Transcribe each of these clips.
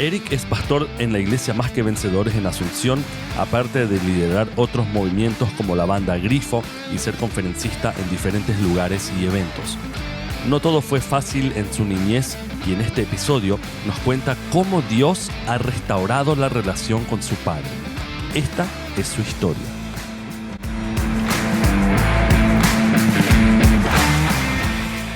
Eric es pastor en la iglesia Más que Vencedores en Asunción, aparte de liderar otros movimientos como la banda Grifo y ser conferencista en diferentes lugares y eventos. No todo fue fácil en su niñez y en este episodio nos cuenta cómo Dios ha restaurado la relación con su padre. Esta es su historia.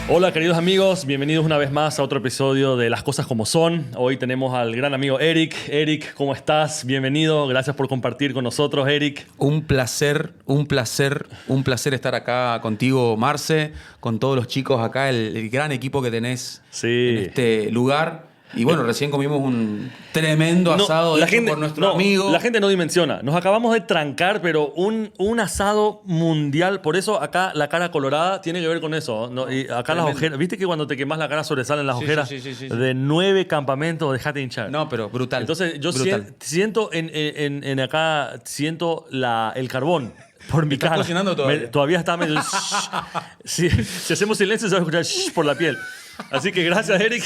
Hola queridos amigos, bienvenidos una vez más a otro episodio de Las Cosas Como Son. Hoy tenemos al gran amigo Eric. Eric, ¿cómo estás? Bienvenido, gracias por compartir con nosotros, Eric. Un placer estar acá contigo, Marce, con todos los chicos acá, el gran equipo que tenés en este lugar. Y bueno, recién comimos un tremendo asado hecho por nuestro amigo. La gente no dimensiona. Nos acabamos de trancar, pero un asado mundial. Por eso acá la cara colorada tiene que ver con eso, ¿no? Y acá tremendo. Las ojeras. ¿Viste que cuando te quemas la cara sobresalen las ojeras? Sí. De 9 campamentos, dejate hinchar. No, pero brutal. Entonces yo siento en acá, siento el carbón. Por mi cara. ¿Estás cocinando todavía? Todavía está medio... si hacemos silencio se va a escuchar por la piel. Así que gracias, Eric.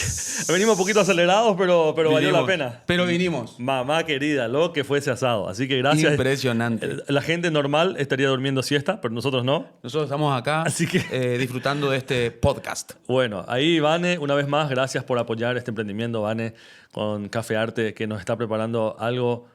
Venimos un poquito acelerados, pero valió la pena. Pero vinimos. Mamá querida, lo que fue ese asado. Así que gracias. Impresionante. La gente normal estaría durmiendo siesta, pero nosotros no. Nosotros estamos acá así que, disfrutando de este podcast. Bueno, ahí Vane, una vez más, gracias por apoyar este emprendimiento, Vane, con Café Arte, que nos está preparando algo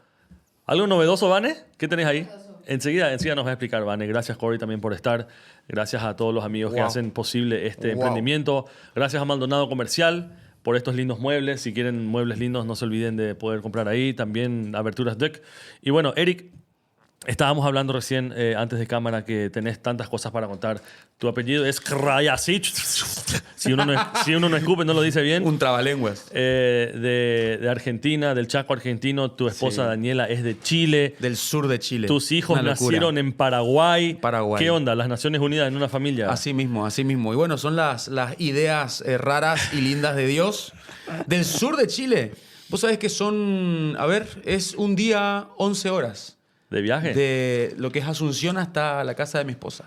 novedoso, Vane. ¿Qué tenés ahí? Enseguida nos va a explicar, Vane. Gracias, Corey, también por estar. Gracias a todos los amigos que hacen posible este emprendimiento. Gracias a Maldonado Comercial por estos lindos muebles. Si quieren muebles lindos, no se olviden de poder comprar ahí. También Aberturas Deck. Y bueno, Eric, estábamos hablando recién, antes de cámara, que tenés tantas cosas para contar. Tu apellido es Krajasic. Si uno no escupe, no lo dice bien. Un trabalenguas. De Argentina, del Chaco argentino. Tu esposa Daniela es de Chile. Del sur de Chile. Tus hijos nacieron en Paraguay. Paraguay. ¿Qué onda? Las Naciones Unidas en una familia. Así mismo. Y bueno, son las ideas raras y lindas de Dios. Del sur de Chile. Vos sabés que son, es un día 11 horas. ¿De viaje? De lo que es Asunción hasta la casa de mi esposa.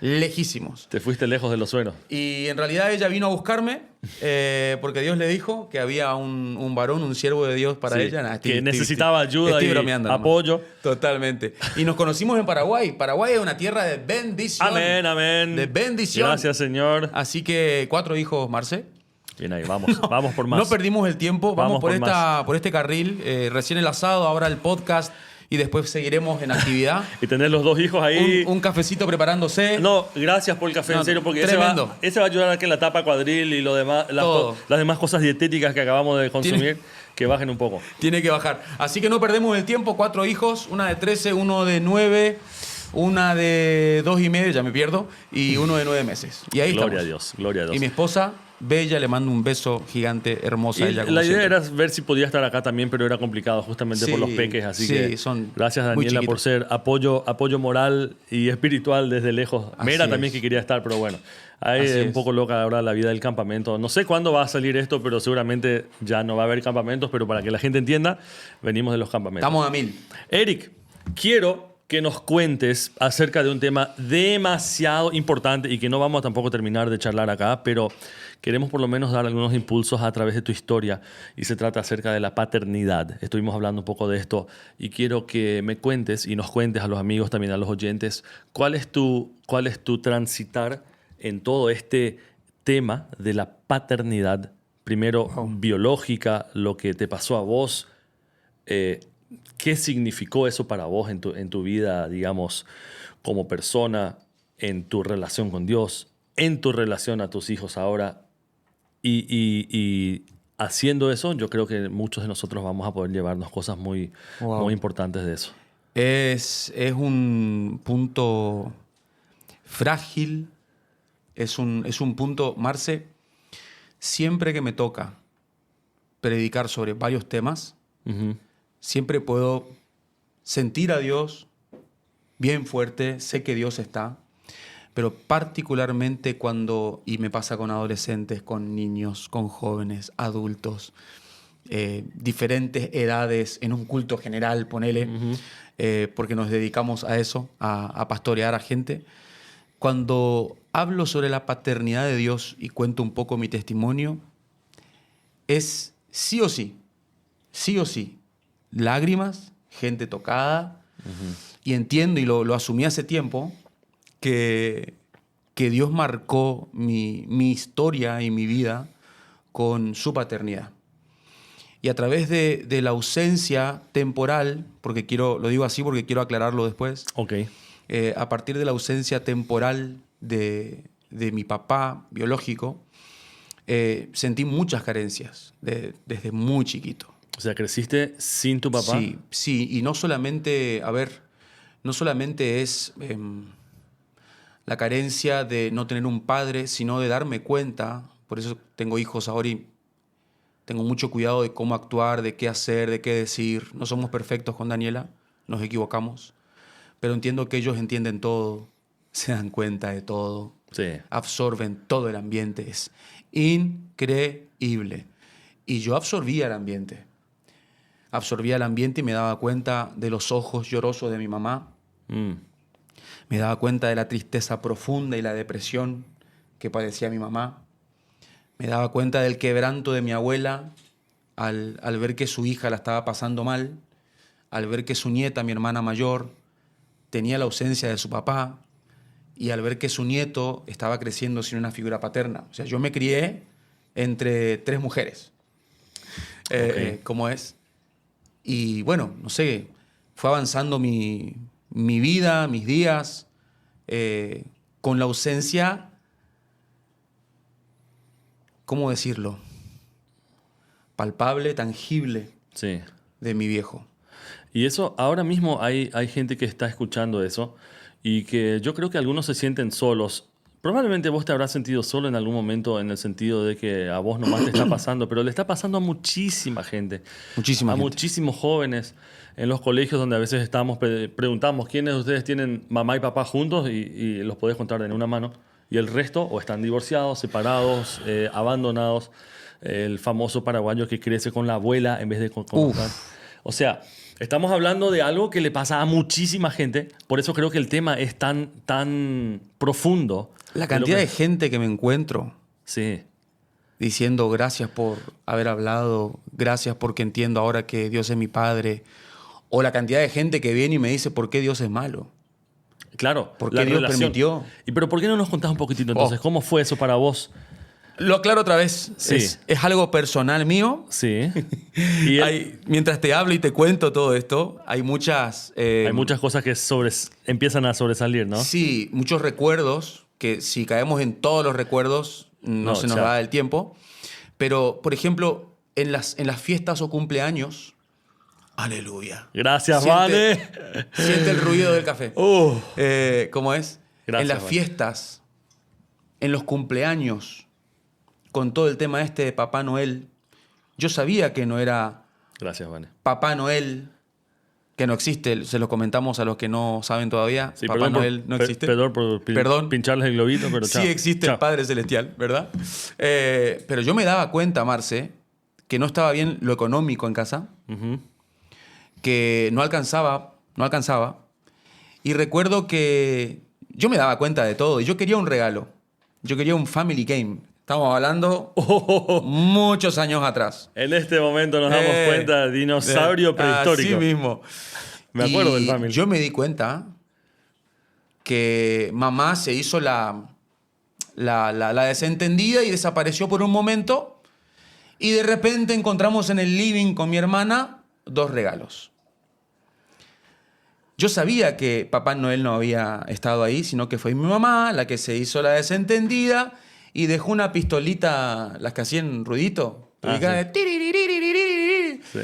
Lejísimos. Te fuiste lejos de los sueros. Y en realidad ella vino a buscarme porque Dios le dijo que había un varón, un siervo de Dios para ella. Que necesitaba ayuda estoy y bromeando, apoyo. Totalmente. Y nos conocimos en Paraguay. Paraguay es una tierra de bendición. Amén. De bendición. Gracias, Señor. Así que 4 hijos, Marce. Bien ahí, vamos por más. No perdimos el tiempo. Vamos por este carril. Recién el asado, ahora el podcast. Y después seguiremos en actividad. Y tener los 2 hijos ahí. Un cafecito preparándose. No, gracias por el café, en serio, porque ese va a ayudar a que la tapa cuadril y lo demás, las demás cosas dietéticas que acabamos de consumir, que bajen un poco. Tiene que bajar. Así que no perdemos el tiempo. 4 hijos, una de 13, uno de 9, una de 2 y medio, ya me pierdo, y uno de 9 meses. Y ahí Gloria estamos. Gloria a Dios. Y mi esposa... Bella, le mando un beso gigante, hermosa. Y ella, la idea era ver si podía estar acá también, pero era complicado justamente por los peques. Así que gracias, Daniela, por ser apoyo moral y espiritual desde lejos. Mera también que quería estar, pero bueno. Ahí es un poco loca ahora la vida del campamento. No sé cuándo va a salir esto, pero seguramente ya no va a haber campamentos. Pero para que la gente entienda, venimos de los campamentos. Estamos a 1000. Eric, quiero que nos cuentes acerca de un tema demasiado importante y que no vamos a tampoco terminar de charlar acá, pero queremos por lo menos dar algunos impulsos a través de tu historia y se trata acerca de la paternidad. Estuvimos hablando un poco de esto y quiero que me cuentes y nos cuentes a los amigos, también a los oyentes, cuál es tu transitar en todo este tema de la paternidad, primero biológica, lo que te pasó a vos, ¿qué significó eso para vos en tu vida, digamos, como persona, en tu relación con Dios, en tu relación a tus hijos ahora? Y haciendo eso, yo creo que muchos de nosotros vamos a poder llevarnos cosas muy importantes de eso. Es un punto frágil, es un punto, Marce, siempre que me toca predicar sobre varios temas, siempre puedo sentir a Dios bien fuerte, sé que Dios está, pero particularmente y me pasa con adolescentes, con niños, con jóvenes, adultos, diferentes edades, en un culto general, ponele, porque nos dedicamos a eso, a pastorear a gente. Cuando hablo sobre la paternidad de Dios y cuento un poco mi testimonio, es sí o sí sí o sí, lágrimas, gente tocada. Y entiendo, y lo asumí hace tiempo, que, que Dios marcó mi historia y mi vida con su paternidad. Y a través de la ausencia temporal, porque lo digo así porque quiero aclararlo después, Ok. a partir de la ausencia temporal de mi papá biológico, sentí muchas carencias desde muy chiquito. O sea, creciste sin tu papá. Sí, sí, y no solamente, a ver, no solamente es la carencia de no tener un padre, sino de darme cuenta, por eso tengo hijos ahora y tengo mucho cuidado de cómo actuar, de qué hacer, de qué decir. No somos perfectos con Daniela, nos equivocamos, pero entiendo que ellos entienden todo, se dan cuenta de todo, Sí. absorben todo el ambiente, es increíble. Y yo absorbía el ambiente. Absorbía el ambiente y me daba cuenta de los ojos llorosos de mi mamá. Mm. Me daba cuenta de la tristeza profunda y la depresión que padecía mi mamá. Me daba cuenta del quebranto de mi abuela al ver que su hija la estaba pasando mal, al ver que su nieta, mi hermana mayor, tenía la ausencia de su papá y al ver que su nieto estaba creciendo sin una figura paterna. O sea, yo me crié entre 3 mujeres. Ok. ¿Cómo es? Y bueno, no sé, fue avanzando mi vida, mis días, con la ausencia, ¿cómo decirlo? Palpable, tangible Sí. de mi viejo. Y eso, ahora mismo hay gente que está escuchando eso y que yo creo que algunos se sienten solos. Probablemente vos te habrás sentido solo en algún momento en el sentido de que a vos nomás te está pasando, pero le está pasando a muchísima gente. Muchísima A gente. muchísimos jóvenes en los colegios donde a veces preguntamos quiénes de ustedes tienen mamá y papá juntos y los podés contar en una mano. Y el resto o están divorciados, separados, abandonados. El famoso paraguayo que crece con la abuela en vez de con Uf. papá. O sea, estamos hablando de algo que le pasa a muchísima gente. Por eso creo que el tema es tan profundo. La de lo cantidad que- de gente que me encuentro Sí, diciendo gracias por haber hablado, gracias porque entiendo ahora que Dios es mi padre, o la cantidad de gente que viene y me dice por qué Dios es malo, claro. por la qué Dios relación. permitió. Pero ¿por qué no nos contás un poquitito entonces? Oh. ¿Cómo fue eso para vos? Lo aclaro otra vez, Sí. es algo personal mío. Sí. Y Mientras te hablo y te cuento todo esto, hay muchas... hay muchas cosas que empiezan a sobresalir, ¿no? Sí, muchos recuerdos, que si caemos en todos los recuerdos, no se nos chao. da el tiempo. Pero, por ejemplo, en las fiestas o cumpleaños, aleluya. Gracias, Siente- Vane. Siente el ruido del café. ¿Cómo es? Gracias, en las Vane. fiestas, en los cumpleaños, con todo el tema este de Papá Noel, yo sabía que no era Gracias, Vane. Papá Noel, que no existe, se lo comentamos a los que no saben todavía. Sí, Papá perdón Noel no existe. Perdón por Perdón. pincharles el globito, pero Sí chao. existe Chao. el Padre Celestial, ¿verdad? Pero yo me daba cuenta, Marce, que no estaba bien lo económico en casa, Ujú. que no alcanzaba. Y recuerdo que yo me daba cuenta de todo y yo quería un regalo. Yo quería un family game. Estamos hablando muchos años atrás. En este momento nos damos cuenta, dinosaurio prehistórico. Así mismo. Me acuerdo Y del family. yo me di cuenta que mamá se hizo la desentendida y desapareció por un momento. Y de repente encontramos en el living con mi hermana 2 regalos. Yo sabía que Papá Noel no había estado ahí, sino que fue mi mamá la que se hizo la desentendida y dejó una pistolita, las que hacían ruidito. Ah, ubicada sí. de tiririririririr. Sí.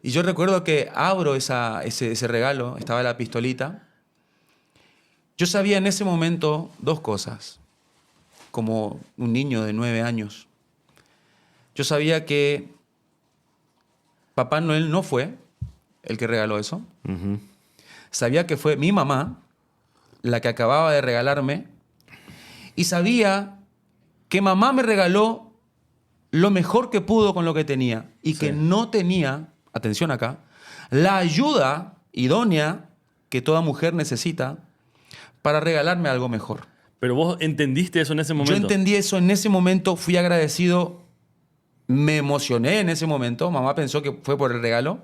Y yo recuerdo que abro ese regalo, estaba la pistolita. Yo sabía en ese momento 2 cosas, como un niño de 9 años. Yo sabía que Papá Noel no fue el que regaló eso. Ujú. Sabía que fue mi mamá la que acababa de regalarme. Y sabía que mamá me regaló lo mejor que pudo con lo que tenía. Y que Sí. no tenía, atención acá, la ayuda idónea que toda mujer necesita para regalarme algo mejor. Pero vos entendiste eso en ese momento. Yo entendí eso en ese momento, fui agradecido me emocioné en ese momento. Mamá pensó que fue por el regalo.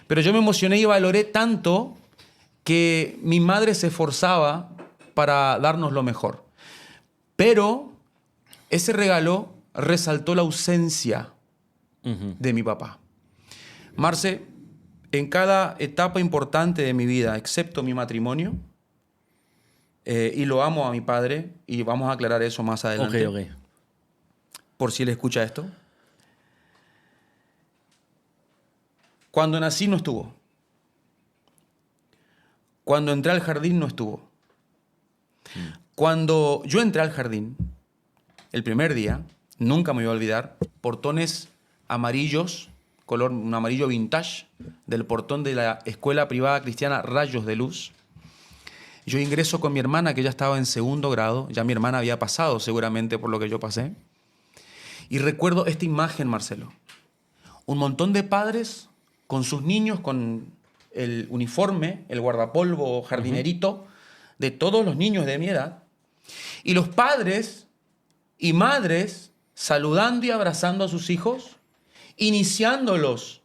Pero yo me emocioné y valoré tanto que mi madre se esforzaba para darnos lo mejor. Pero ese regalo resaltó la ausencia de mi papá. Marce, en cada etapa importante de mi vida, excepto mi matrimonio, y lo amo a mi padre, y vamos a aclarar eso más adelante, Ok. por si él escucha esto. Cuando nací no estuvo. Cuando entré al jardín no estuvo. Cuando yo entré al jardín, el primer día, nunca me voy a olvidar, portones amarillos, color un amarillo vintage, del portón de la escuela privada cristiana Rayos de Luz. Yo ingreso con mi hermana, que ya estaba en segundo grado, ya mi hermana había pasado seguramente por lo que yo pasé. Y recuerdo esta imagen, Marcelo. Un montón de padres con sus niños, con el uniforme, el guardapolvo jardinerito, de todos los niños de mi edad. Y los padres y madres saludando y abrazando a sus hijos, iniciándolos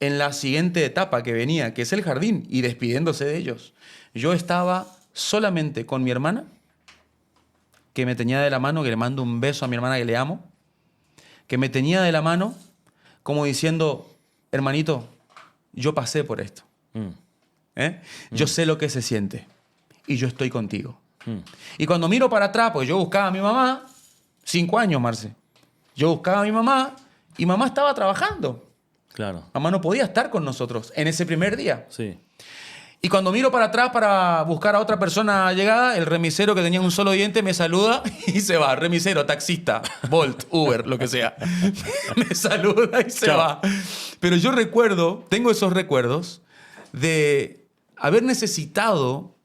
en la siguiente etapa que venía, que es el jardín, y despidiéndose de ellos. Yo estaba solamente con mi hermana, que me tenía de la mano, que le mando un beso a mi hermana que le amo, que me tenía de la mano como diciendo, hermanito, yo pasé por esto. Yo sé lo que se siente y yo estoy contigo. Y cuando miro para atrás, pues yo buscaba a mi mamá, 5 años, Marce. Yo buscaba a mi mamá y mamá estaba trabajando. Claro. Mamá no podía estar con nosotros en ese primer día. Sí. Y cuando miro para atrás para buscar a otra persona llegada, el remisero que tenía un solo diente me saluda y se va. Remisero, taxista, Bolt, Uber, lo que sea. Me saluda y se Chao. va. Pero yo recuerdo, tengo esos recuerdos de haber necesitado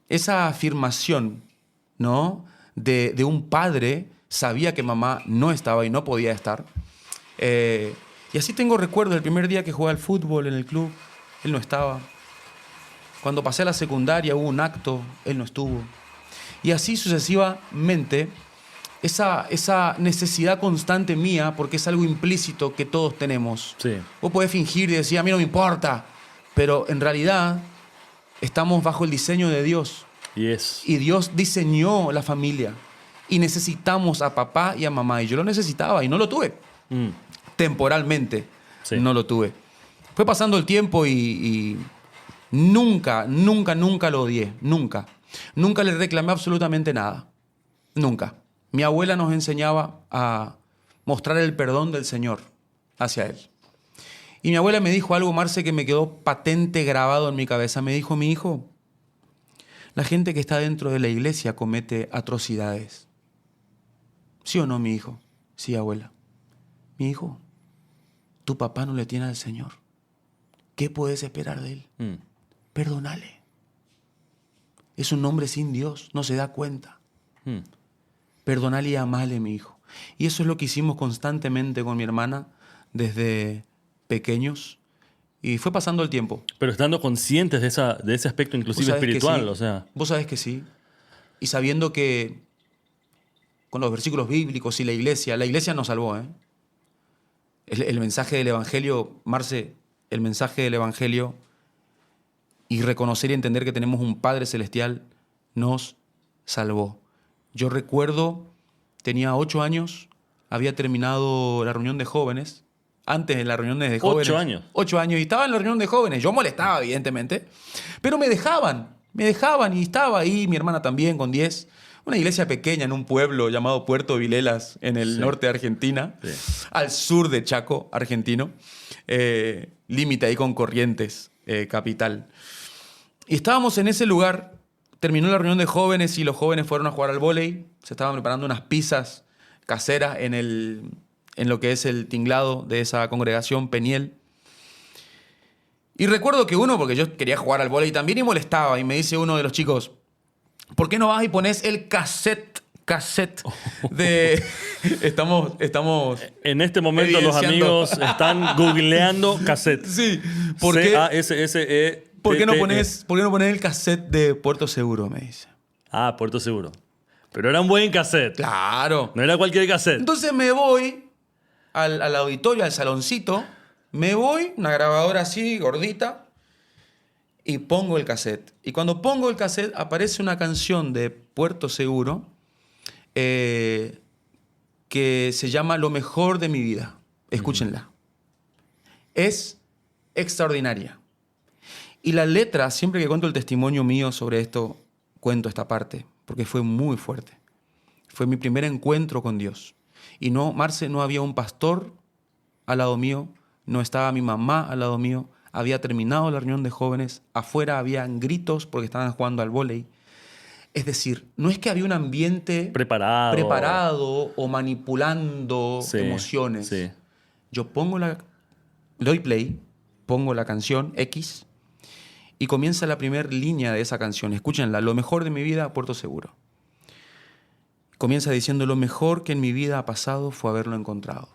esa afirmación, ¿no? De un padre, sabía que mamá no estaba y no podía estar. Y así tengo recuerdo del primer día que jugué al fútbol en el club, él no estaba. Cuando pasé a la secundaria hubo un acto, él no estuvo. Y así sucesivamente, esa necesidad constante mía, porque es algo implícito que todos tenemos. Sí. Vos podés fingir y decir, a mí no me importa, pero en realidad estamos bajo el diseño de Dios. Y Dios diseñó la familia. Y necesitamos a papá y a mamá. Y yo lo necesitaba y no lo tuve. Temporalmente no lo tuve. Fue pasando el tiempo y nunca lo odié. Nunca. Nunca le reclamé absolutamente nada. Nunca. Mi abuela nos enseñaba a mostrar el perdón del Señor hacia Él. Y mi abuela me dijo algo, Marce, que me quedó patente grabado en mi cabeza. Me dijo, mi hijo, la gente que está dentro de la iglesia comete atrocidades. ¿Sí o no, mi hijo? Sí, abuela. Mi hijo, tu papá no le tiene al Señor. ¿Qué puedes esperar de Él? Perdónale. Es un hombre sin Dios, no se da cuenta. Perdonale y amale, mi hijo. Y eso es lo que hicimos constantemente con mi hermana desde pequeños. Y fue pasando el tiempo. Pero estando conscientes de ese aspecto inclusive espiritual, sí. o sea. Vos sabés que sí. Y sabiendo que con los versículos bíblicos y la iglesia nos salvó, ¿eh? El mensaje del Evangelio, Marce, el mensaje del Evangelio y reconocer y entender que tenemos un Padre Celestial nos salvó. Yo recuerdo, tenía 8 años, había terminado la reunión de jóvenes. Antes de la reunión de jóvenes. 8 años. 8 años. Y estaba en la reunión de jóvenes. Yo molestaba, evidentemente. Pero me dejaban y estaba ahí. Mi hermana también, con 10. Una iglesia pequeña en un pueblo llamado Puerto Vilelas, en el norte de Argentina. Al sur de Chaco, argentino. Límite ahí con Corrientes, capital. Y estábamos en ese lugar. Terminó la reunión de jóvenes y los jóvenes fueron a jugar al vóley. Se estaban preparando unas pizzas caseras en lo que es el tinglado de esa congregación, Peniel. Y recuerdo que porque yo quería jugar al vóley también y molestaba, y me dice uno de los chicos, ¿por qué no vas y pones el cassette de... Estamos en este momento los amigos están googleando cassette. Sí. ¿Por qué? C-A-S-S-E. ¿Por qué no pones el cassette de Puerto Seguro? Me dice. Ah, Puerto Seguro. Pero era un buen cassette. Claro. No era cualquier cassette. Entonces me voy al auditorio, al saloncito, me voy, una grabadora así, gordita, y pongo el cassette. Y cuando pongo el cassette aparece una canción de Puerto Seguro que se llama Lo mejor de mi vida. Escúchenla. Es extraordinaria. Y la letra, siempre que cuento el testimonio mío sobre esto, cuento esta parte, porque fue muy fuerte. Fue mi primer encuentro con Dios. Y no, Marce, no había un pastor al lado mío, no estaba mi mamá al lado mío, había terminado la reunión de jóvenes, afuera habían gritos porque estaban jugando al vóley. Es decir, no es que había un ambiente preparado o manipulando emociones. Sí. Yo le doy play, pongo la canción X y comienza la primera línea de esa canción. Escúchenla, Lo mejor de mi vida, Puerto Seguro. Comienza diciendo, lo mejor que en mi vida ha pasado fue haberlo encontrado.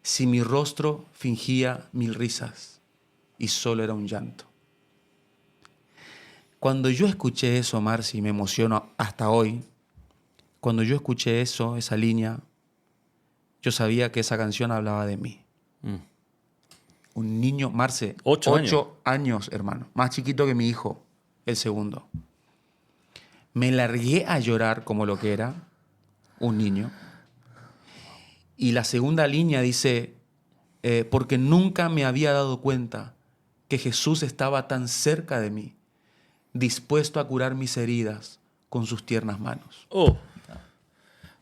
Si mi rostro fingía 1000 risas y solo era un llanto. Cuando yo escuché eso, Marci, me emociono hasta hoy. Cuando yo escuché eso, esa línea, yo sabía que esa canción hablaba de mí. Un niño, Marce, 8 años, hermano, más chiquito que mi hijo, el segundo. Me largué a llorar como lo que era un niño. Y la segunda línea dice, porque nunca me había dado cuenta que Jesús estaba tan cerca de mí, dispuesto a curar mis heridas con sus tiernas manos.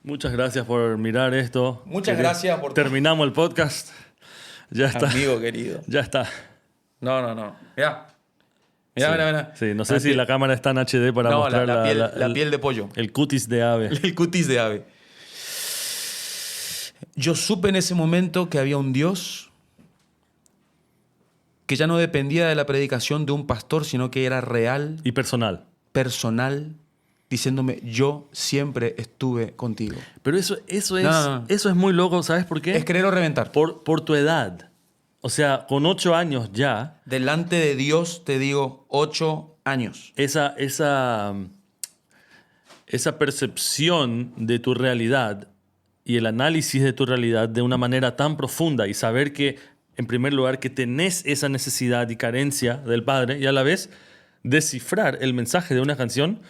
Muchas gracias por mirar esto. Muchas gracias por... Terminamos el podcast. Ya está. Amigo querido. Ya está. No. Mirá. Sí, no sé si la cámara está en HD para mostrar la piel de pollo. El cutis de ave. El cutis de ave. Yo supe en ese momento que había un Dios que ya no dependía de la predicación de un pastor, sino que era real. Y personal. Personal, diciéndome, yo siempre estuve contigo. Pero eso es muy loco, ¿sabes por qué? Es querer o reventar. Por tu edad. O sea, con 8 años ya... Delante de Dios te digo 8 años. Esa percepción de tu realidad y el análisis de tu realidad de una manera tan profunda y saber que, en primer lugar, que tenés esa necesidad y carencia del Padre y a la vez descifrar el mensaje de una canción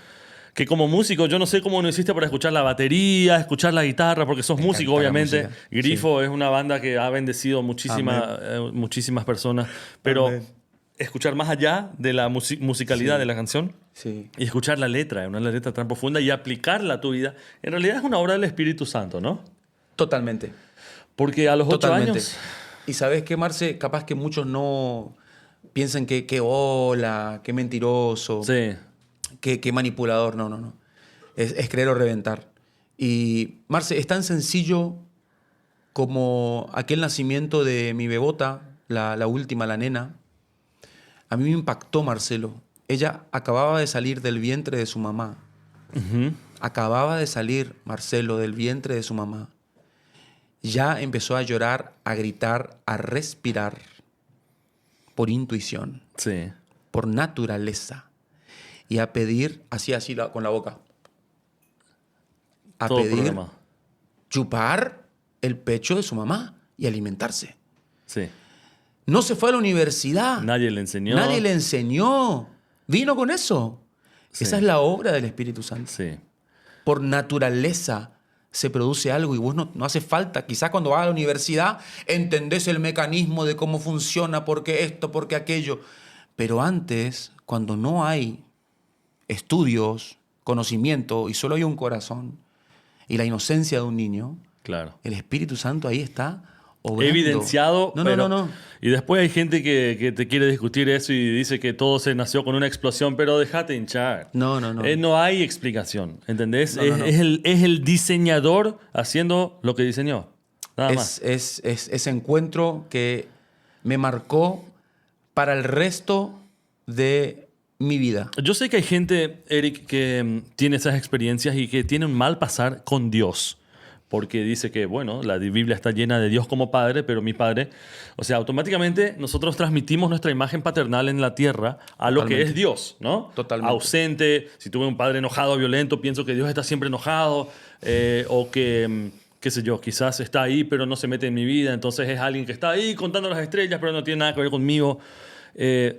que como músico yo no sé cómo no hiciste para escuchar la batería, escuchar la guitarra, porque sos músico obviamente. Grifo es una banda que ha bendecido muchísimas personas, pero escuchar más allá de la musicalidad de la canción y escuchar la letra, una letra tan profunda y aplicarla a tu vida, en realidad es una obra del Espíritu Santo, ¿no? Totalmente. Porque a los 8 años... Y ¿sabes qué, Marce? Capaz que muchos no piensan que hola, qué mentiroso. Sí. Qué manipulador. No. Es creer o reventar. Y, Marce, es tan sencillo como aquel nacimiento de mi bebota, la última, la nena. A mí me impactó, Marcelo. Ella acababa de salir del vientre de su mamá. Acababa de salir, Marcelo, del vientre de su mamá. Ya empezó a llorar, a gritar, a respirar por intuición, por naturaleza. Y a pedir, así con la boca. A todo pedir programa. Chupar el pecho de su mamá y alimentarse. Sí. No se fue a la universidad. Nadie le enseñó. Vino con eso. Sí. Esa es la obra del Espíritu Santo. Sí. Por naturaleza se produce algo y vos no hace falta. Quizás cuando vas a la universidad entendés el mecanismo de cómo funciona, porque esto, porque aquello. Pero antes, cuando no hay estudios, conocimiento y solo hay un corazón y la inocencia de un niño, claro, el Espíritu Santo ahí está obrando. Evidenciado. No. Y después hay gente que te quiere discutir eso y dice que todo se nació con una explosión, pero déjate hinchar. No. No hay explicación, ¿entendés? No. Es el diseñador haciendo lo que diseñó. Nada más. Es ese encuentro que me marcó para el resto de mi vida. Yo sé que hay gente, Eric, que tiene esas experiencias y que tiene un mal pasar con Dios. Porque dice que, bueno, la Biblia está llena de Dios como Padre, pero mi Padre... O sea, automáticamente nosotros transmitimos nuestra imagen paternal en la tierra a lo que es Dios, ¿no? Totalmente. Ausente. Si tuve un padre enojado, violento, pienso que Dios está siempre enojado. O que qué sé yo, quizás está ahí pero no se mete en mi vida, entonces es alguien que está ahí contando las estrellas pero no tiene nada que ver conmigo.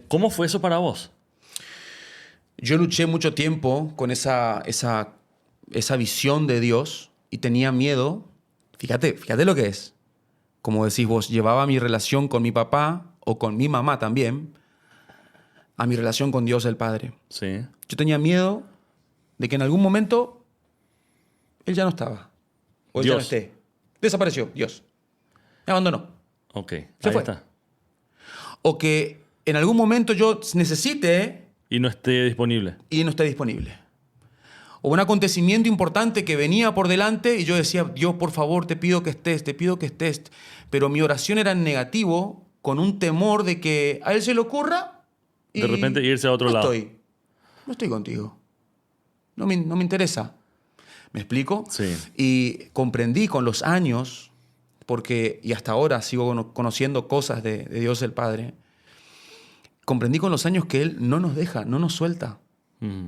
¿Cómo fue eso para vos? Yo luché mucho tiempo con esa visión de Dios y tenía miedo. Fíjate lo que es. Como decís vos, llevaba mi relación con mi papá o con mi mamá también a mi relación con Dios el Padre. Sí. Yo tenía miedo de que en algún momento Él ya no estaba. O Él ya no Dios. esté. Desapareció, Dios. Me abandonó. Ok, Se ahí fue. está. O que en algún momento yo necesite Y no esté disponible. y no esté disponible. O un acontecimiento importante que venía por delante y yo decía, Dios, por favor, te pido que estés, te pido que estés. Pero mi oración era en negativo, con un temor de que a Él se le ocurra y De repente irse a otro no lado. No estoy contigo. No me interesa. ¿Me explico? Sí. Y comprendí con los años, y hasta ahora sigo conociendo cosas de Dios el Padre, comprendí con los años que Él no nos deja, no nos suelta. Mm.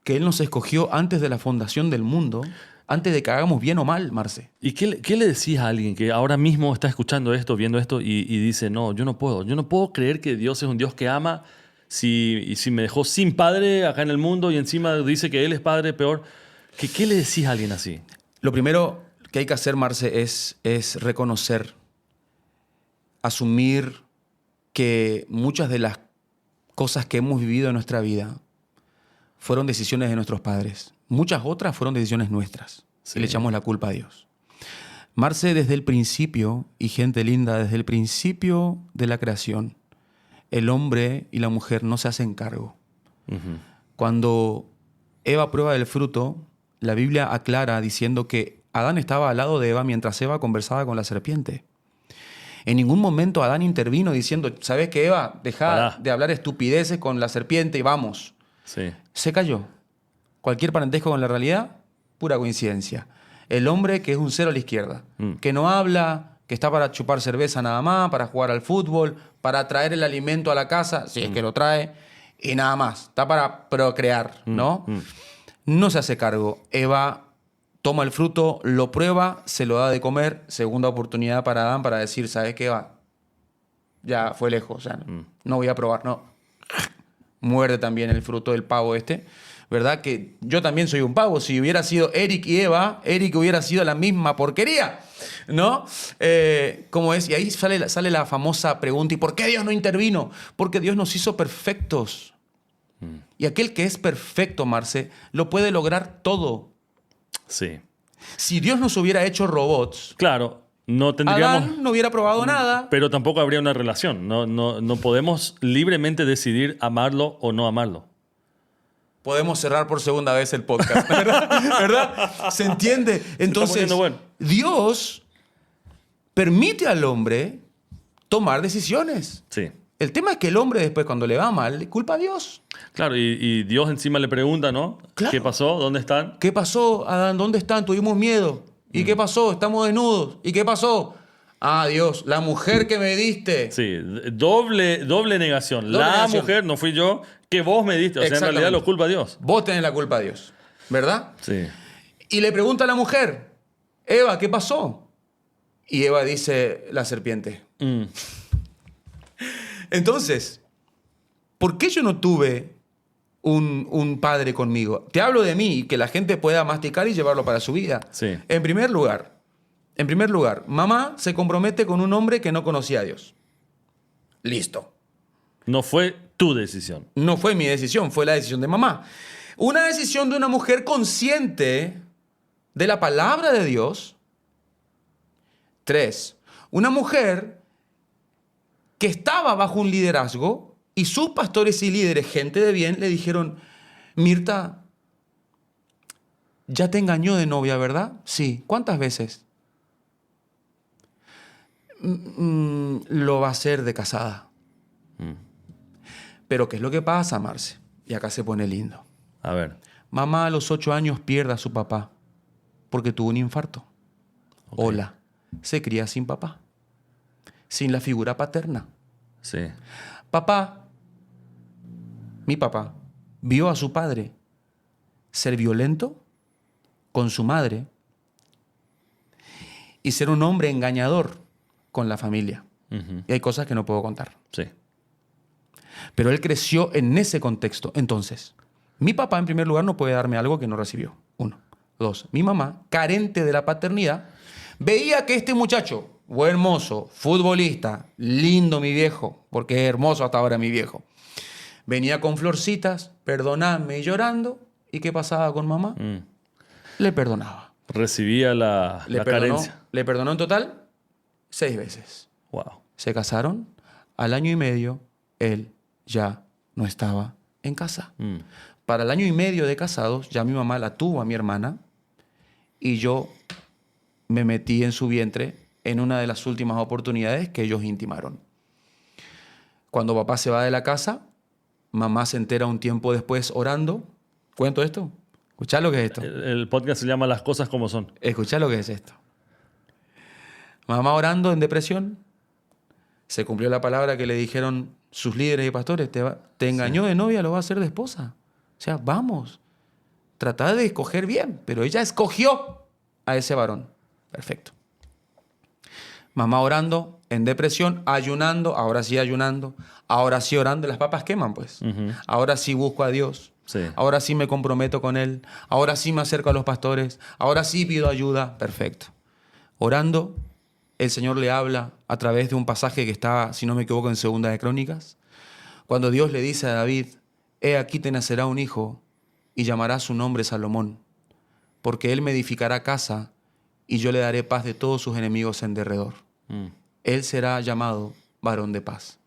Que Él nos escogió antes de la fundación del mundo, antes de que hagamos bien o mal, Marce. ¿Y qué le decís a alguien que ahora mismo está escuchando esto, viendo esto y dice, no, yo no puedo creer que Dios es un Dios que ama y si me dejó sin padre acá en el mundo y encima dice que Él es padre, peor? ¿Qué le decís a alguien así? Lo primero que hay que hacer, Marce, es reconocer, asumir que muchas de las cosas que hemos vivido en nuestra vida fueron decisiones de nuestros padres. Muchas otras fueron decisiones nuestras. Sí. Y le echamos la culpa a Dios. Marce, desde el principio, y gente linda, desde el principio de la creación, el hombre y la mujer no se hacen cargo. Ujú. Cuando Eva prueba del fruto, la Biblia aclara diciendo que Adán estaba al lado de Eva mientras Eva conversaba con la serpiente. En ningún momento Adán intervino diciendo, ¿sabes qué, Eva? Deja Pará. de hablar estupideces con la serpiente y vamos. Sí. Se cayó. Cualquier parentesco con la realidad, pura coincidencia. El hombre que es un cero a la izquierda, que no habla, que está para chupar cerveza nada más, para jugar al fútbol, para traer el alimento a la casa, si es que lo trae, y nada más. Está para procrear, ¿no? No se hace cargo. Eva toma el fruto, lo prueba, se lo da de comer. Segunda oportunidad para Adán para decir, ¿sabes qué, Eva? Ya fue lejos, ya no voy a probar, no. Muerde también el fruto del pavo este, ¿verdad? Que yo también soy un pavo. Si hubiera sido Eric y Eva, Eric hubiera sido la misma porquería, ¿no? ¿Cómo es? Y ahí sale la famosa pregunta, ¿y por qué Dios no intervino? Porque Dios nos hizo perfectos. Y aquel que es perfecto, Marce, lo puede lograr todo. Sí. Si Dios nos hubiera hecho robots, Claro, no tendríamos... Adán no hubiera probado nada. Pero tampoco habría una relación. No podemos libremente decidir amarlo o no amarlo. Podemos cerrar por segunda vez el podcast, ¿verdad? ¿Verdad? ¿Se entiende? Entonces, poniendo bueno. Dios permite al hombre tomar decisiones. Sí. El tema es que el hombre después, cuando le va mal, le culpa a Dios. Claro, y Dios encima le pregunta, ¿no? Claro. ¿Qué pasó? ¿Dónde están? ¿Qué pasó, Adán? ¿Dónde están? Tuvimos miedo. ¿Y qué pasó? Estamos desnudos. ¿Y qué pasó? Ah, Dios, la mujer que me diste. Sí, doble negación. Doble la negación. mujer no fui yo, que vos me diste. O sea, en Exactamente. realidad lo culpa a Dios. Vos tenés la culpa a Dios, ¿verdad? Sí. Y le pregunta a la mujer, Eva, ¿qué pasó? Y Eva dice, la serpiente. Mm. Entonces, ¿por qué yo no tuve un padre conmigo? Te hablo de mí, que la gente pueda masticar y llevarlo para su vida. Sí. En primer lugar, mamá se compromete con un hombre que no conocía a Dios. Listo. No fue tu decisión. No fue mi decisión, fue la decisión de mamá. Una decisión de una mujer consciente de la palabra de Dios. 3. Una mujer que estaba bajo un liderazgo y sus pastores y líderes, gente de bien, le dijeron, Mirta, ya te engañó de novia, ¿verdad? Sí. ¿Cuántas veces? Lo va a hacer de casada. Pero ¿qué es lo que pasa, Marce? Y acá se pone lindo. A ver. Mamá a los 8 años pierde a su papá porque tuvo un infarto. Ok. Hola, se cría sin papá, sin la figura paterna. Sí. Mi papá, vio a su padre ser violento con su madre y ser un hombre engañador con la familia. Y hay cosas que no puedo contar. Sí. Pero él creció en ese contexto. Entonces, mi papá, en primer lugar, no puede darme algo que no recibió. 1. 2. Mi mamá, carente de la paternidad, veía que este muchacho, buen mozo, futbolista, lindo mi viejo, porque es hermoso hasta ahora mi viejo, venía con florcitas, perdonadme y llorando. ¿Y qué pasaba con mamá? Le perdonaba. Recibía la carencia. Le perdonó en total 6 veces. Wow. Se casaron. Al año y medio, él ya no estaba en casa. Para el año y medio de casados, ya mi mamá la tuvo a mi hermana y yo me metí en su vientre en una de las últimas oportunidades que ellos intimaron. Cuando papá se va de la casa, mamá se entera un tiempo después orando. ¿Cuento esto? Escuchá lo que es esto. El podcast se llama Las cosas como son. Escuchá lo que es esto. Mamá orando en depresión. Se cumplió la palabra que le dijeron sus líderes y pastores. Te engañó de novia, lo va a hacer de esposa. O sea, vamos. Tratá de escoger bien. Pero ella escogió a ese varón. Perfecto. Mamá orando, en depresión, ayunando, ahora sí ayunando, ahora sí orando. Las papas queman, pues. Ahora sí busco a Dios. Sí. Ahora sí me comprometo con Él. Ahora sí me acerco a los pastores. Ahora sí pido ayuda. Perfecto. Orando, el Señor le habla a través de un pasaje que está, si no me equivoco, en Segunda de Crónicas. Cuando Dios le dice a David, he aquí te nacerá un hijo y llamará su nombre Salomón, porque él me edificará casa y yo le daré paz de todos sus enemigos en derredor. Él será llamado varón de paz.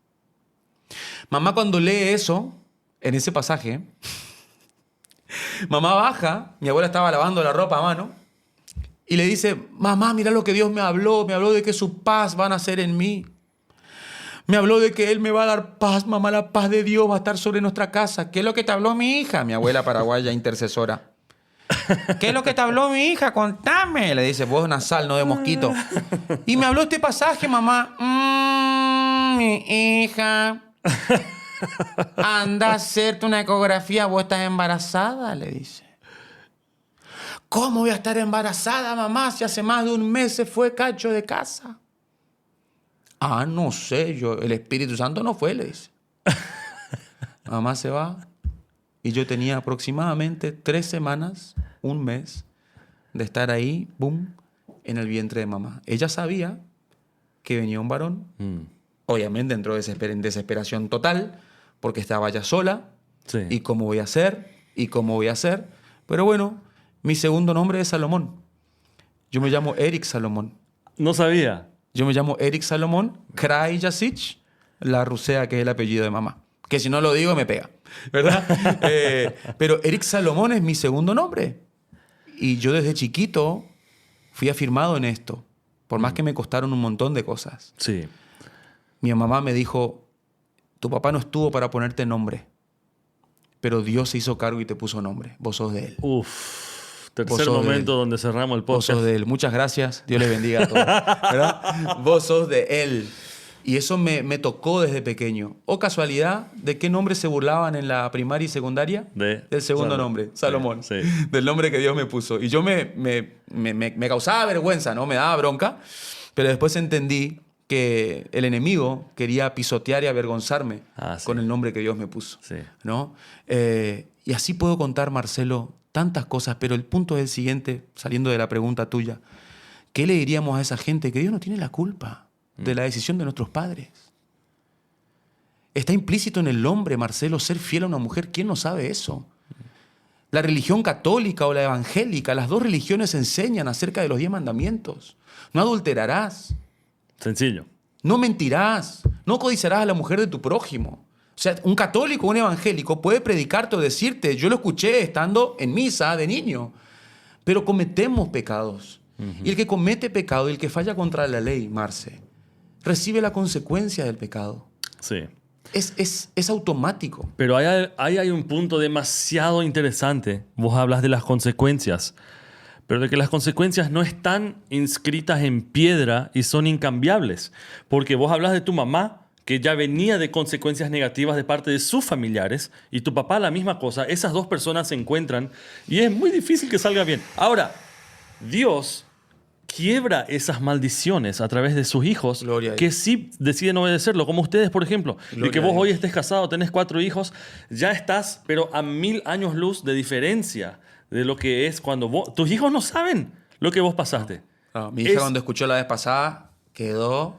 Mamá, cuando lee eso, en ese pasaje, mamá baja, mi abuela estaba lavando la ropa a mano, y le dice, mamá, mira lo que Dios me habló de que su paz va a nacer en mí. Me habló de que Él me va a dar paz, mamá, la paz de Dios va a estar sobre nuestra casa. ¿Qué es lo que te habló mi hija? Mi abuela paraguaya intercesora. ¿Qué es lo que te habló mi hija? Contame. Le dice, voz nasal, no de mosquito. Y me habló este pasaje, mamá. Mi hija. Anda a hacerte una ecografía, vos estás embarazada, le dice. ¿Cómo voy a estar embarazada, mamá, si hace más de un mes se fue Cacho de casa? Ah, no sé, el Espíritu Santo no fue, le dice. Mamá se va y yo tenía aproximadamente 3 semanas, un mes, de estar ahí, boom, en el vientre de mamá. Ella sabía que venía un varón, obviamente entró en desesperación total, porque estaba ya sola, Sí. y cómo voy a hacer, pero bueno, mi segundo nombre es Salomón. Yo me llamo Eric Salomón. No sabía. Yo me llamo Eric Salomón Krajicic, la Rusea, que es el apellido de mamá. Que si no lo digo me pega, ¿verdad? Pero Eric Salomón es mi segundo nombre. Y yo desde chiquito fui afirmado en esto, por más que me costaron un montón de cosas. Sí. Mi mamá me dijo, tu papá no estuvo para ponerte nombre, pero Dios se hizo cargo y te puso nombre. Vos sos de Él. Uf. Vos Tercer sos momento donde cerramos el Vos podcast. sos de Él. Muchas gracias. Dios les bendiga a todos. ¿Verdad? Vos sos de Él. Y eso me tocó desde pequeño. O casualidad, ¿de qué nombre se burlaban en la primaria y secundaria? Del segundo nombre, Salomón. Sí. Del nombre que Dios me puso. Y yo me causaba vergüenza, ¿no? Me daba bronca. Pero después entendí que el enemigo quería pisotear y avergonzarme con el nombre que Dios me puso. Sí. ¿No? Y así puedo contar, Marcelo, tantas cosas, pero el punto es el siguiente, saliendo de la pregunta tuya. ¿Qué le diríamos a esa gente? Que Dios no tiene la culpa de la decisión de nuestros padres. Está implícito en el hombre, Marcelo, ser fiel a una mujer. ¿Quién no sabe eso? La religión católica o la evangélica, las dos religiones enseñan acerca de los 10 mandamientos. No adulterarás. Sencillo. No mentirás. No codiciarás a la mujer de tu prójimo. O sea, un católico o un evangélico puede predicarte o decirte, yo lo escuché estando en misa de niño, pero cometemos pecados. Y el que comete pecado y el que falla contra la ley, Marce, recibe la consecuencia del pecado. Sí. Es automático. Pero ahí hay un punto demasiado interesante. Vos hablas de las consecuencias, pero de que las consecuencias no están inscritas en piedra y son incambiables. Porque vos hablas de tu mamá, que ya venía de consecuencias negativas de parte de sus familiares, y tu papá la misma cosa. Esas dos personas se encuentran y es muy difícil que salga bien. Ahora, Dios quiebra esas maldiciones a través de sus hijos Gloria a que Dios. sí deciden obedecerlo, como ustedes, por ejemplo. De Gloria que a vos hoy Dios. estés casado, tenés 4 hijos, ya estás, pero a 1000 años luz de diferencia de lo que es cuando tus hijos no saben lo que vos pasaste. Mi hija cuando escuchó la vez pasada quedó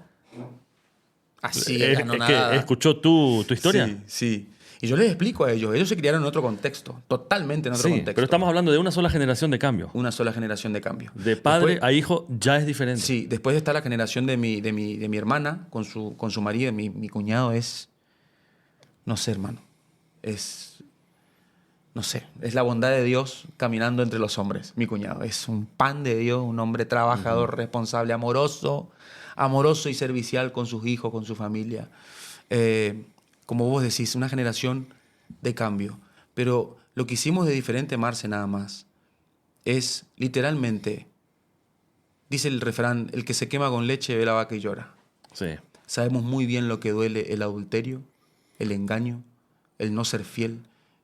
así, Es que anonadada. escuchó tu historia. Sí, sí. Y yo les explico a ellos. Ellos se criaron en otro contexto, totalmente en otro Sí, contexto. pero estamos hablando de una sola generación de cambio. Una sola generación de cambio. De padre Después- a hijo ya es diferente. Sí, después está la generación de mi hermana con su marido. Mi cuñado es, no sé, hermano, no sé, es la bondad de Dios caminando entre los hombres, mi cuñado. Es un pan de Dios, un hombre trabajador, responsable, amoroso y servicial con sus hijos, con su familia. Como vos decís, una generación de cambio. Pero lo que hicimos de diferente, Marce, nada más, es literalmente, dice el refrán, el que se quema con leche ve la vaca y llora. Sí. Sabemos muy bien lo que duele el adulterio, el engaño, el no ser fiel.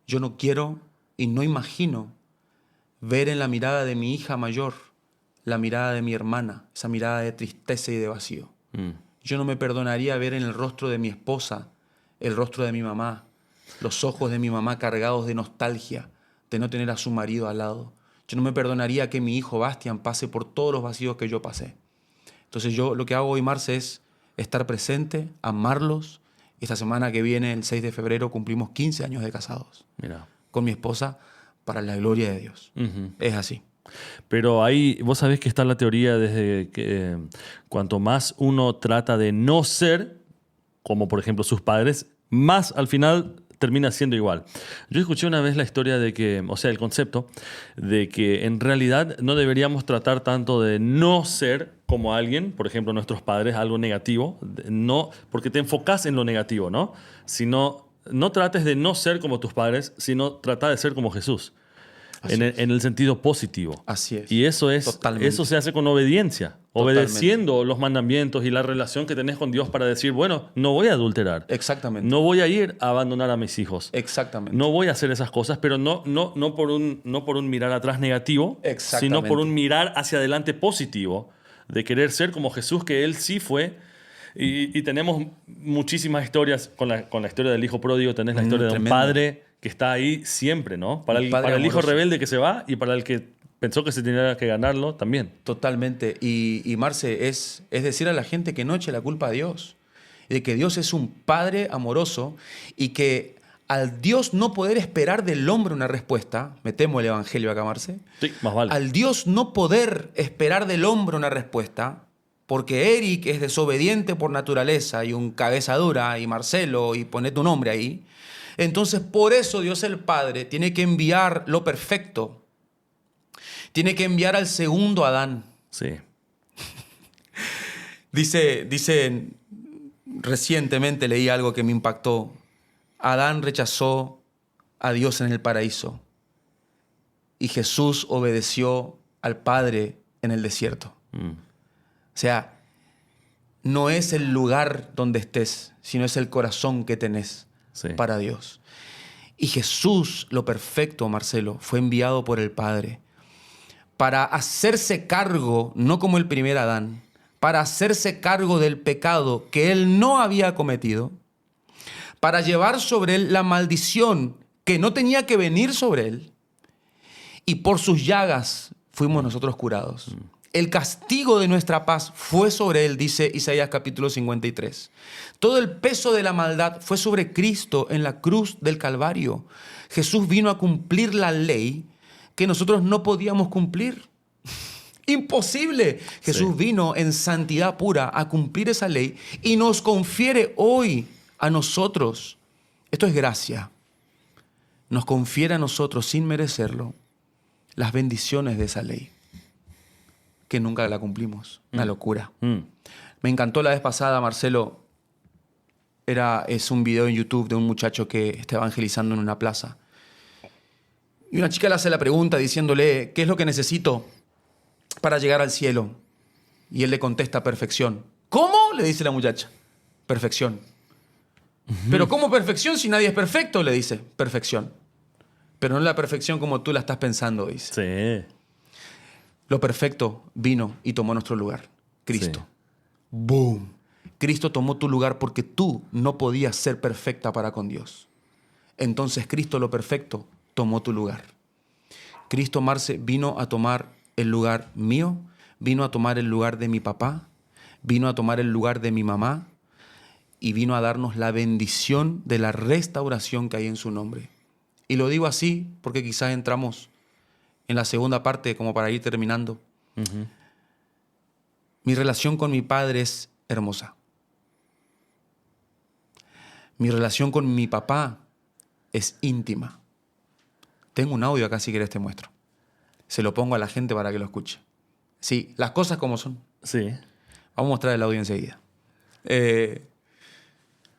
Yo no quiero y no imagino ver en la mirada de mi hija mayor la mirada de mi hermana, esa mirada de tristeza y de vacío. Yo no me perdonaría ver en el rostro de mi esposa el rostro de mi mamá, los ojos de mi mamá cargados de nostalgia de no tener a su marido al lado. Yo no me perdonaría que mi hijo Bastian pase por todos los vacíos que yo pasé. Entonces yo lo que hago hoy, Marce, es estar presente, amarlos. Esta semana que viene, el 6 de febrero, cumplimos 15 años de casados Mira. con mi esposa para la gloria de Dios. Es así. Pero ahí, vos sabés que está la teoría desde que cuanto más uno trata de no ser, como por ejemplo sus padres, más al final termina siendo igual. Yo escuché una vez la historia de que, o sea, el concepto de que en realidad no deberíamos tratar tanto de no ser como alguien, por ejemplo, nuestros padres, algo negativo, no, porque te enfocas en lo negativo, ¿no? Sino, no trates de no ser como tus padres, sino trata de ser como Jesús. En el sentido positivo. Así es. Y eso Totalmente. eso se hace con obediencia, Totalmente. obedeciendo los mandamientos y la relación que tenés con Dios para decir, bueno, no voy a adulterar. Exactamente. No voy a ir a abandonar a mis hijos. Exactamente. No voy a hacer esas cosas, pero no por un mirar atrás negativo, Exactamente. sino por un mirar hacia adelante positivo, de querer ser como Jesús, que Él sí fue. Y tenemos muchísimas historias con la historia del hijo pródigo. Tenés la historia de un Tremendo. padre que está ahí siempre, ¿no? Para Un el, padre para el hijo amoroso. rebelde que se va y para el que pensó que se tenía que ganarlo también. Totalmente. Y Marce, es decir a la gente que no eche la culpa a Dios. De que Dios es un padre amoroso y que al Dios no poder esperar del hombre una respuesta, me temo el evangelio acá, Marce, Sí, más vale. al Dios no poder esperar del hombre una respuesta, porque Eric es desobediente por naturaleza y un cabeza dura y Marcelo y poné tu nombre ahí, entonces por eso Dios el Padre tiene que enviar lo perfecto, tiene que enviar al segundo Adán. Sí. Dice, recientemente leí algo que me impactó. Adán rechazó a Dios en el paraíso y Jesús obedeció al Padre en el desierto. O sea, no es el lugar donde estés, sino es el corazón que tenés Sí. para Dios. Y Jesús, lo perfecto, Marcelo, fue enviado por el Padre para hacerse cargo, no como el primer Adán, para hacerse cargo del pecado que él no había cometido, para llevar sobre él la maldición que no tenía que venir sobre él, y por sus llagas fuimos nosotros curados. El castigo de nuestra paz fue sobre él, dice Isaías capítulo 53. Todo el peso de la maldad fue sobre Cristo en la cruz del Calvario. Jesús vino a cumplir la ley que nosotros no podíamos cumplir. Imposible. Jesús vino en santidad pura a cumplir esa ley y nos confiere hoy a nosotros. Esto es gracia. Nos confiere a nosotros sin merecerlo las bendiciones de esa ley, que nunca la cumplimos. Una locura. Me encantó la vez pasada, Marcelo. Es un video en YouTube de un muchacho que está evangelizando en una plaza. Y una chica le hace la pregunta diciéndole, ¿qué es lo que necesito para llegar al cielo? Y él le contesta, perfección. ¿Cómo? Le dice la muchacha. Perfección. ¿Pero cómo perfección si nadie es perfecto? Le dice, perfección. Pero no la perfección como tú la estás pensando, dice. Sí. Lo perfecto vino y tomó nuestro lugar. Cristo. Sí. ¡Boom! Cristo tomó tu lugar porque tú no podías ser perfecta para con Dios. Entonces Cristo, lo perfecto, tomó tu lugar. Cristo, Marce, vino a tomar el lugar mío, vino a tomar el lugar de mi papá, vino a tomar el lugar de mi mamá y vino a darnos la bendición de la restauración que hay en su nombre. Y lo digo así porque quizás entramos en la segunda parte como para ir terminando. Ujú. Mi relación con mi padre es hermosa. Mi relación con mi papá es íntima. Tengo un audio acá, si querés te muestro. Se lo pongo a la gente para que lo escuche. Sí, las cosas como son. Sí. Vamos a mostrar el audio enseguida.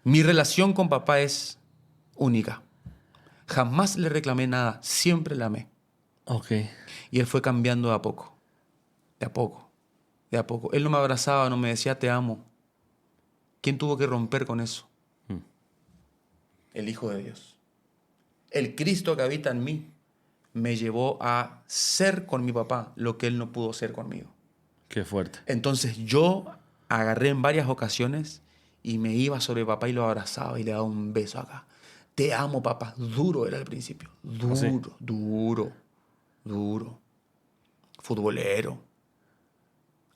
Mi relación con papá es única. Jamás le reclamé nada, siempre la amé. Ok. Y él fue cambiando de a poco. De a poco. De a poco. Él no me abrazaba, no me decía te amo. ¿Quién tuvo que romper con eso? Mm. El Hijo de Dios. El Cristo que habita en mí me llevó a ser con mi papá lo que él no pudo ser conmigo. Qué fuerte. Entonces yo agarré en varias ocasiones y me iba sobre papá y lo abrazaba y le daba un beso acá. Te amo, papá. Duro era al principio. Así. Duro. Futbolero.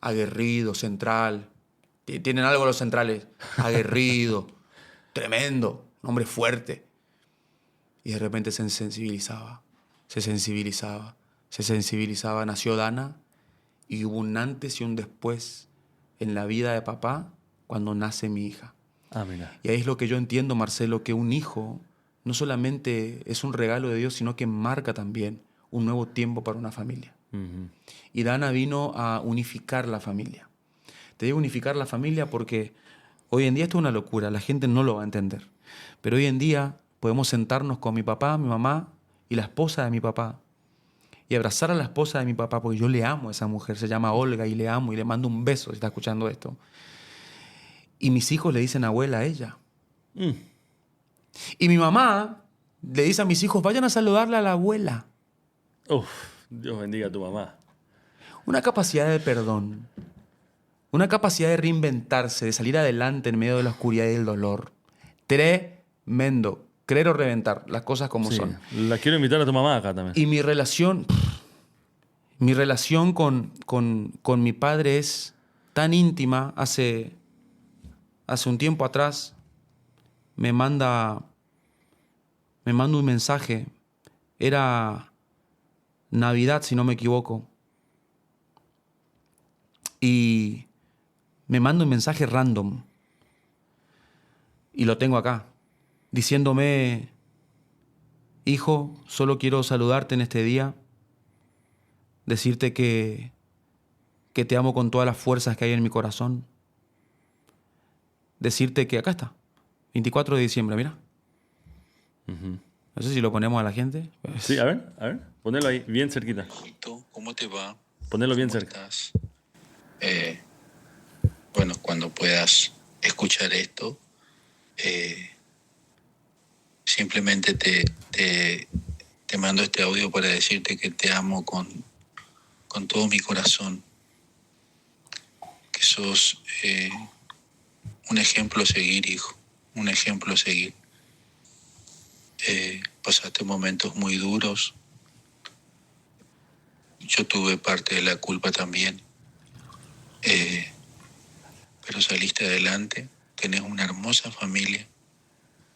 Aguerrido, central. Tienen algo los centrales. Aguerrido. Tremendo. Un hombre fuerte. Y de repente se sensibilizaba. Se sensibilizaba. Se sensibilizaba. Nació Dana. Y hubo un antes y un después en la vida de papá cuando nace mi hija. Ah, mira. Y ahí es lo que yo entiendo, Marcelo, que un hijo no solamente es un regalo de Dios, sino que marca también un nuevo tiempo para una familia. Ujú. Y Dana vino a unificar la familia. Te digo unificar la familia porque hoy en día esto es una locura, la gente no lo va a entender. Pero hoy en día podemos sentarnos con mi papá, mi mamá y la esposa de mi papá y abrazar a la esposa de mi papá, porque yo le amo a esa mujer, se llama Olga y le amo y le mando un beso si está escuchando esto. Y mis hijos le dicen abuela a ella. Mm. Y mi mamá le dice a mis hijos, vayan a saludarle a la abuela. Uf, Dios bendiga a tu mamá. Una capacidad de perdón, una capacidad de reinventarse, de salir adelante en medio de la oscuridad y del dolor. Tremendo. Creer o reventar, las cosas como Sí. son. La quiero invitar a tu mamá acá también. Y mi relación con mi padre es tan íntima. Hace un tiempo atrás me manda un mensaje. Era Navidad, si no me equivoco. Y me manda un mensaje random. Y lo tengo acá. Diciéndome, hijo, solo quiero saludarte en este día. Decirte que te amo con todas las fuerzas que hay en mi corazón. Decirte que acá está, 24 de diciembre, mira. Ujú. No sé si lo ponemos a la gente. Sí, a ver. Ponelo ahí, bien cerquita. Hijito, ¿cómo te va? Ponelo bien ¿Cómo cerca. estás? Bueno, cuando puedas escuchar esto, simplemente te mando este audio para decirte que te amo con todo mi corazón, que sos un ejemplo a seguir, hijo, un ejemplo a seguir. Pasaste momentos muy duros, yo tuve parte de la culpa también, pero saliste adelante, tenés una hermosa familia,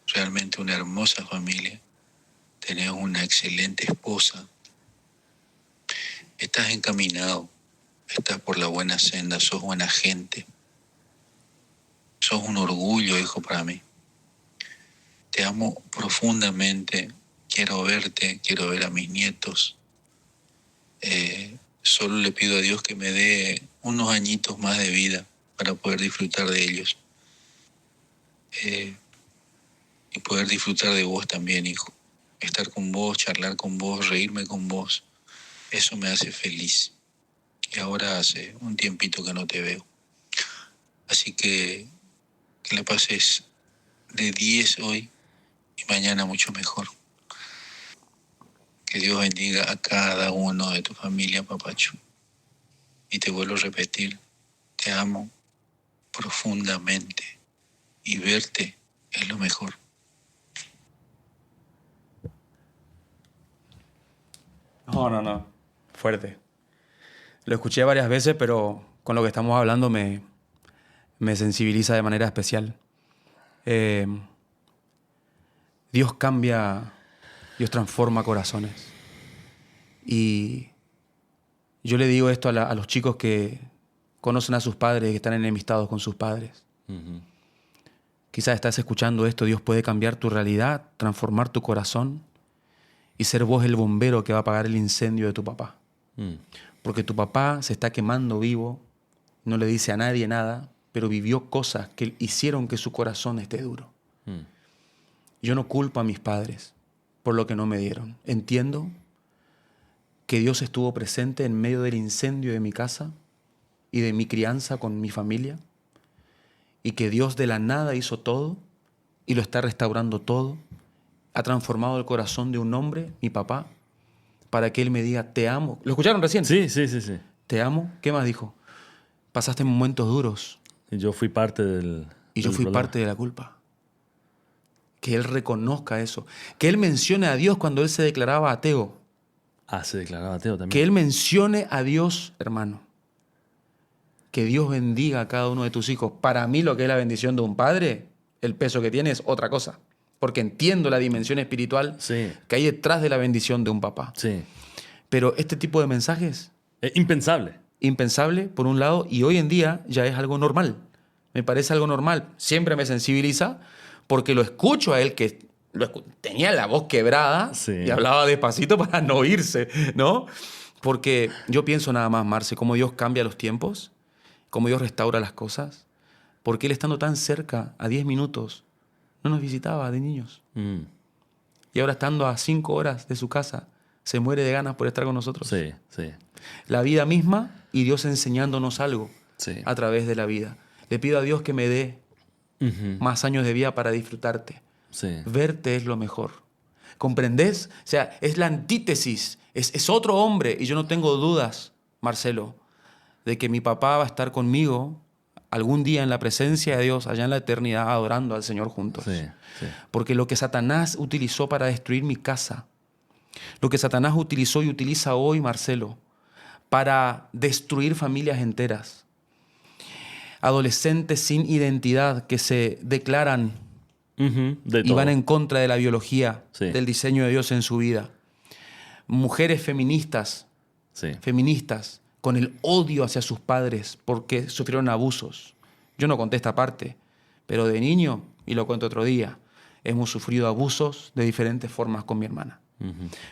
realmente una hermosa familia, tenés una excelente esposa, estás encaminado, estás por la buena senda, sos buena gente, sos un orgullo, hijo, para mí. Te amo profundamente, quiero verte, quiero ver a mis nietos. Solo le pido a Dios que me dé unos añitos más de vida para poder disfrutar de ellos. Y poder disfrutar de vos también, hijo. Estar con vos, charlar con vos, reírme con vos. Eso me hace feliz. Y ahora hace un tiempito que no te veo. Así que la pases de 10 hoy y mañana mucho mejor. Que Dios bendiga a cada uno de tu familia, papacho. Y te vuelvo a repetir, te amo profundamente y verte es lo mejor. No. Fuerte. Lo escuché varias veces, pero con lo que estamos hablando me sensibiliza de manera especial. Dios cambia, Dios transforma corazones. Y yo le digo esto a los chicos que conocen a sus padres, que están enemistados con sus padres. Ujú. Quizás estás escuchando esto, Dios puede cambiar tu realidad, transformar tu corazón y ser vos el bombero que va a apagar el incendio de tu papá. Porque tu papá se está quemando vivo, no le dice a nadie nada, pero vivió cosas que hicieron que su corazón esté duro. Yo no culpo a mis padres por lo que no me dieron. Entiendo que Dios estuvo presente en medio del incendio de mi casa y de mi crianza con mi familia, y que Dios de la nada hizo todo y lo está restaurando todo. Ha transformado el corazón de un hombre, mi papá, para que él me diga, te amo. ¿Lo escucharon recién? Sí. Te amo. ¿Qué más dijo? Pasaste momentos duros Y yo fui parte del... y yo del fui problema. parte de la culpa. Que él reconozca eso. Que él mencione a Dios cuando él se declaraba ateo. Se declaraba ateo también. Que él mencione a Dios, hermano. Que Dios bendiga a cada uno de tus hijos. Para mí lo que es la bendición de un padre, el peso que tiene es otra cosa. Porque entiendo la dimensión espiritual Sí. que hay detrás de la bendición de un papá. Sí. Pero este tipo de mensajes, Es impensable. impensable por un lado, y hoy en día ya es algo normal. Me parece algo normal. Siempre me sensibiliza porque lo escucho a él que tenía la voz quebrada Sí. y hablaba despacito para no oírse, ¿no? Porque yo pienso nada más, Marce, cómo Dios cambia los tiempos, cómo Dios restaura las cosas, porque Él estando tan cerca, a 10 minutos, no nos visitaba de niños. Y ahora estando a 5 horas de su casa, se muere de ganas por estar con nosotros. Sí. La vida misma y Dios enseñándonos algo Sí. a través de la vida. Le pido a Dios que me dé más años de vida para disfrutarte. Sí. Verte es lo mejor. ¿Comprendés? O sea, es la antítesis. Es otro hombre. Y yo no tengo dudas, Marcelo, de que mi papá va a estar conmigo algún día en la presencia de Dios, allá en la eternidad, adorando al Señor juntos. Sí. Porque lo que Satanás utilizó para destruir mi casa, lo que Satanás utilizó y utiliza hoy, Marcelo, para destruir familias enteras, adolescentes sin identidad que se declaran De y todo. van en contra de la biología, Sí. del diseño de Dios en su vida. Mujeres feministas con el odio hacia sus padres porque sufrieron abusos. Yo no conté esta parte, pero de niño, y lo cuento otro día, hemos sufrido abusos de diferentes formas con mi hermana.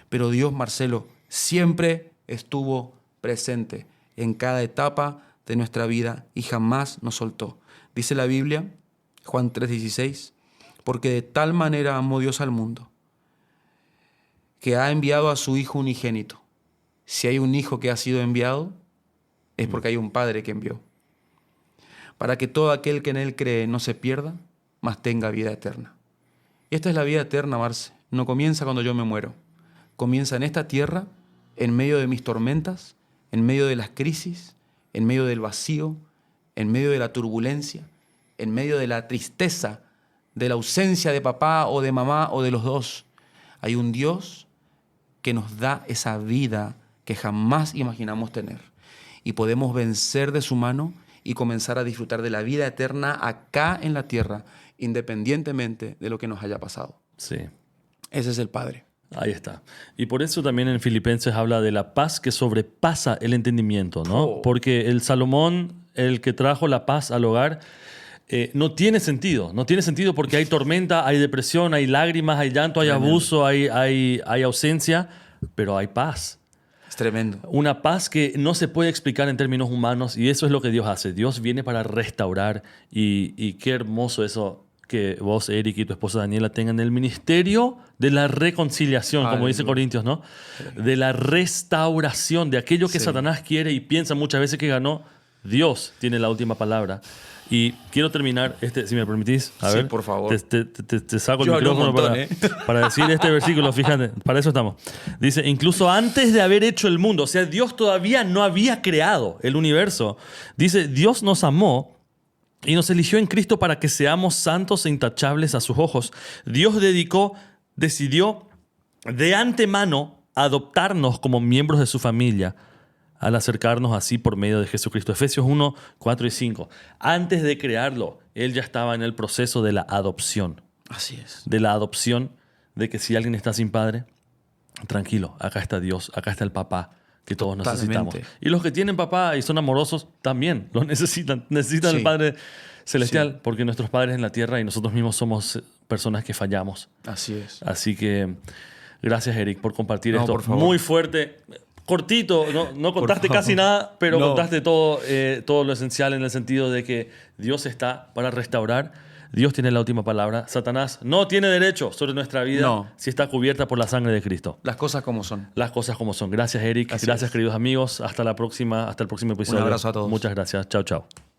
Pero Dios, Marcelo, siempre estuvo presente en cada etapa de nuestra vida y jamás nos soltó. Dice la Biblia, Juan 3:16, porque de tal manera amó Dios al mundo, que ha enviado a su Hijo unigénito. Si hay un Hijo que ha sido enviado, es porque hay un Padre que envió. Para que todo aquel que en Él cree no se pierda, mas tenga vida eterna. Y esta es la vida eterna, Marce. No comienza cuando yo me muero. Comienza en esta tierra, en medio de mis tormentas, en medio de las crisis, en medio del vacío, en medio de la turbulencia, en medio de la tristeza, de la ausencia de papá o de mamá o de los dos. Hay un Dios que nos da esa vida que jamás imaginamos tener. Y podemos vencer de su mano y comenzar a disfrutar de la vida eterna acá en la tierra, independientemente de lo que nos haya pasado. Sí. Ese es el Padre. Ahí está. Y por eso también en Filipenses habla de la paz que sobrepasa el entendimiento, ¿no? Oh. Porque el Salomón, el que trajo la paz al hogar, no tiene sentido. No tiene sentido porque hay tormenta, hay depresión, hay lágrimas, hay llanto, hay abuso, hay ausencia, pero hay paz. Es tremendo. Una paz que no se puede explicar en términos humanos y eso es lo que Dios hace. Dios viene para restaurar y qué hermoso eso que vos, Eric, y tu esposa Daniela tengan el ministerio de la reconciliación, como dice Aleluya. Corintios, ¿no? De la restauración, de aquello que Sí. Satanás quiere y piensa muchas veces que ganó, Dios tiene la última palabra. Y quiero terminar, si me permitís, Sí, por favor. te saco Yo el hablo un micrófono montón, para decir este versículo, fíjate, para eso estamos. Dice, incluso antes de haber hecho el mundo, o sea, Dios todavía no había creado el universo. Dice, Dios nos amó y nos eligió en Cristo para que seamos santos e intachables a sus ojos. Dios decidió de antemano adoptarnos como miembros de su familia al acercarnos así por medio de Jesucristo. Efesios 1, 4 y 5. Antes de crearlo, Él ya estaba en el proceso de la adopción. Así es. De la adopción, de que si alguien está sin padre, tranquilo, acá está Dios, acá está el papá que todos necesitamos. Y los que tienen papá y son amorosos también lo necesitan. Necesitan Sí. el Padre Celestial, Sí. porque nuestros padres en la tierra y nosotros mismos somos personas que fallamos. Así es. Así que gracias, Eric, por compartir esto. Por favor. Muy fuerte. Cortito, no contaste favor. casi nada, pero No. contaste todo lo esencial en el sentido de que Dios está para restaurar. Dios tiene la última palabra. Satanás no tiene derecho sobre nuestra vida No. si está cubierta por la sangre de Cristo. Las cosas como son. Las cosas como son. Gracias, Eric. Así Gracias, es. queridos amigos. Hasta el próximo episodio. abrazo a todos. Muchas gracias. Chao, chao.